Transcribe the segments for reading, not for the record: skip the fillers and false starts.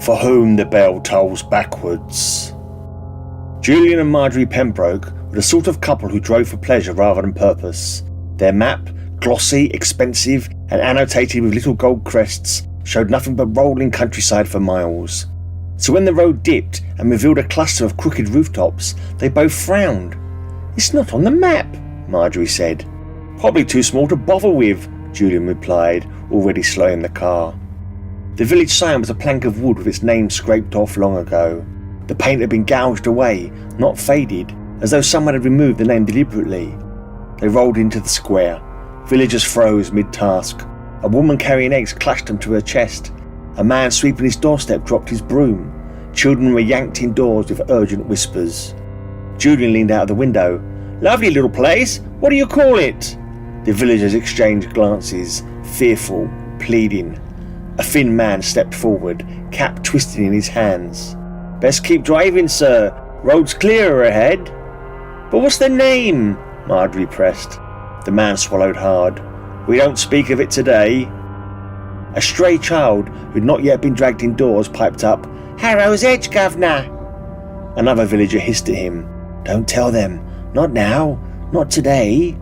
for whom the bell tolls backwards. Julian and Marjorie Pembroke were the sort of couple who drove for pleasure rather than purpose. Their map, glossy, expensive, and annotated with little gold crests, showed nothing but rolling countryside for miles. So when the road dipped and revealed a cluster of crooked rooftops, they both frowned. "It's not on the map," Marjorie said. "Probably too small to bother with," Julian replied, already slowing the car. The village sign was a plank of wood with its name scraped off long ago. The paint had been gouged away, not faded, as though someone had removed the name deliberately. They rolled into the square. Villagers froze mid-task. A woman carrying eggs clutched them to her chest. A man sweeping his doorstep dropped his broom. Children were yanked indoors with urgent whispers. Julian leaned out of the window. "Lovely little place. What do you call it?" The villagers exchanged glances, fearful, pleading. A thin man stepped forward, cap twisted in his hands. "Best keep driving, sir. Road's clearer ahead." "But what's the name?" Marjorie pressed. The man swallowed hard. "We don't speak of it today." A stray child, who had not yet been dragged indoors, piped up, "Harrow's Edge, governor." Another villager hissed at him. "Don't tell them. Not now. Not today."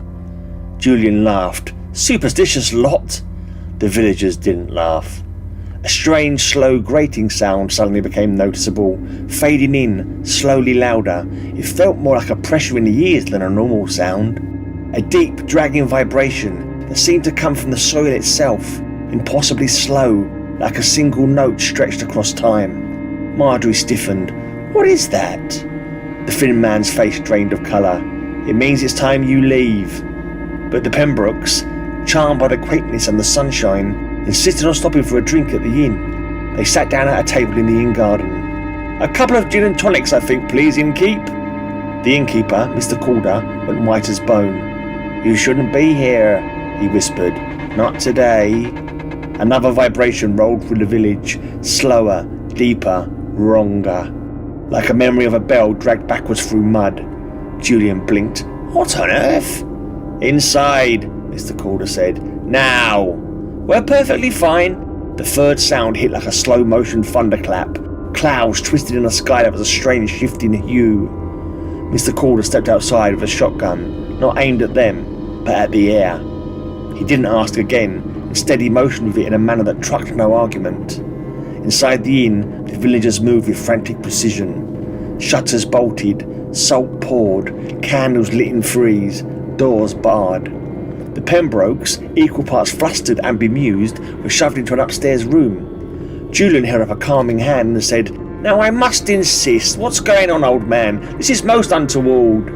Julian laughed. "Superstitious lot." The villagers didn't laugh. A strange, slow, grating sound suddenly became noticeable, fading in, slowly louder. It felt more like a pressure in the ears than a normal sound. A deep, dragging vibration that seemed to come from the soil itself, impossibly slow, like a single note stretched across time. Marjorie stiffened. "What is that?" The thin man's face drained of colour. "It means it's time you leave." But the Pembrokes, charmed by the quaintness and the sunshine, insisted on stopping for a drink at the inn. They sat down at a table in the inn garden. "A couple of gin and tonics, I think, please, innkeep." The innkeeper, Mr. Calder, went white as bone. "You shouldn't be here," he whispered. "Not today." Another vibration rolled through the village, slower, deeper, wronger, like a memory of a bell dragged backwards through mud. Julian blinked. "What on earth?" "Inside," Mr. Calder said. "Now." "We're perfectly fine." The third sound hit like a slow-motion thunderclap. Clouds twisted in a sky that was a strange shifting hue. Mr. Calder stepped outside with a shotgun, not aimed at them, but at the air. He didn't ask again. Instead, he motioned with it in a manner that trucked no argument. Inside the inn, the villagers moved with frantic precision. Shutters bolted, salt poured, candles lit in threes, doors barred. The Pembrokes, equal parts flustered and bemused, were shoved into an upstairs room. Julian held up a calming hand and said, "Now I must insist. What's going on, old man? This is most untoward."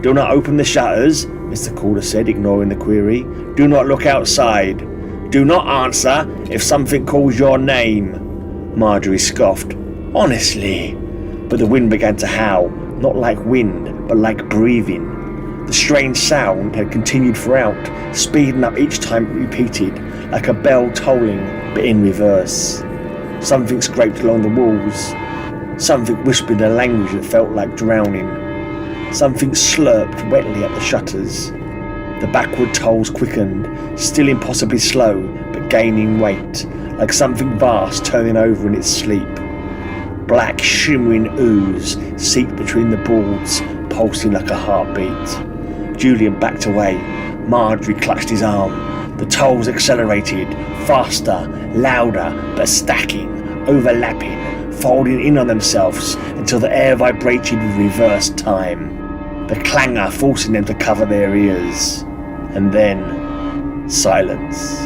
"Do not open the shutters," Mr. Calder said, ignoring the query. "Do not look outside. Do not answer if something calls your name." Marjorie scoffed. "Honestly." But the wind began to howl, not like wind, but like breathing. The strange sound had continued throughout, speeding up each time it repeated, like a bell tolling, but in reverse. Something scraped along the walls. Something whispered a language that felt like drowning. Something slurped wetly at the shutters. The backward tolls quickened, still impossibly slow, but gaining weight, like something vast turning over in its sleep. Black shimmering ooze seeped between the boards, pulsing like a heartbeat. Julian backed away. Marjorie clutched his arm. The tolls accelerated, faster, louder, but stacking, overlapping, folding in on themselves until the air vibrated with reversed time. The clangor forcing them to cover their ears. And then, silence.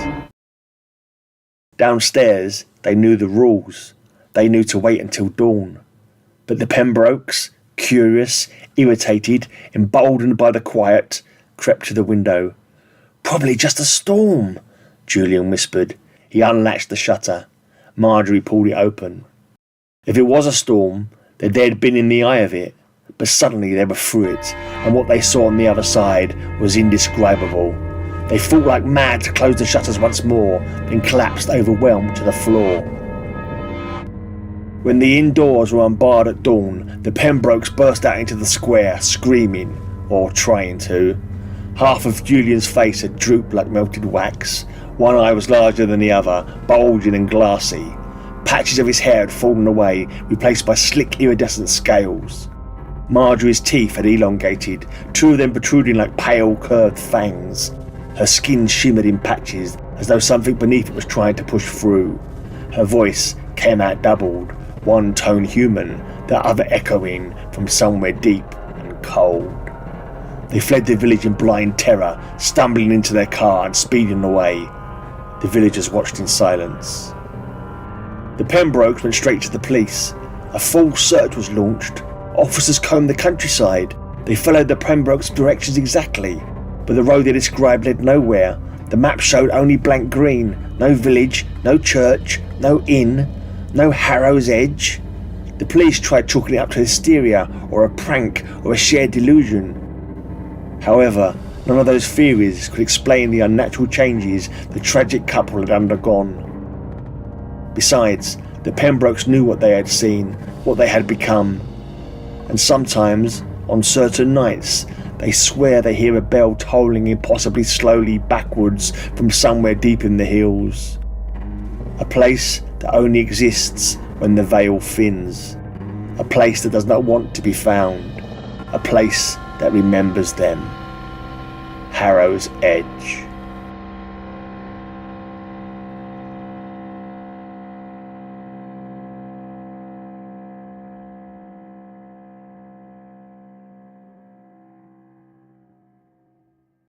Downstairs, they knew the rules. They knew to wait until dawn. But the Pembrokes, curious, irritated, emboldened by the quiet, crept to the window. "Probably just a storm," Julian whispered. He unlatched the shutter. Marjorie pulled it open. If it was a storm, then they'd been in the eye of it. But suddenly they were through it, and what they saw on the other side was indescribable. They fought like mad to close the shutters once more, then collapsed overwhelmed to the floor. When the indoors were unbarred at dawn, the Pembrokes burst out into the square, screaming, or trying to. Half of Julian's face had drooped like melted wax. One eye was larger than the other, bulging and glassy. Patches of his hair had fallen away, replaced by slick iridescent scales. Marjorie's teeth had elongated, 2 of them protruding like pale, curved fangs. Her skin shimmered in patches, as though something beneath it was trying to push through. Her voice came out doubled, one tone human, the other echoing from somewhere deep and cold. They fled the village in blind terror, stumbling into their car and speeding away. The villagers watched in silence. The Pembrokes went straight to the police. A full search was launched. Officers combed the countryside. They followed the Pembrokes' directions exactly, but the road they described led nowhere. The map showed only blank green, no village, no church, no inn, no Harrow's Edge. The police tried chalking it up to hysteria, or a prank, or a shared delusion. However, none of those theories could explain the unnatural changes the tragic couple had undergone. Besides, the Pembrokes knew what they had seen, what they had become, and sometimes, on certain nights, they swear they hear a bell tolling impossibly slowly backwards from somewhere deep in the hills. A place that only exists when the veil thins. A place that does not want to be found. A place that remembers them. Harrow's Edge.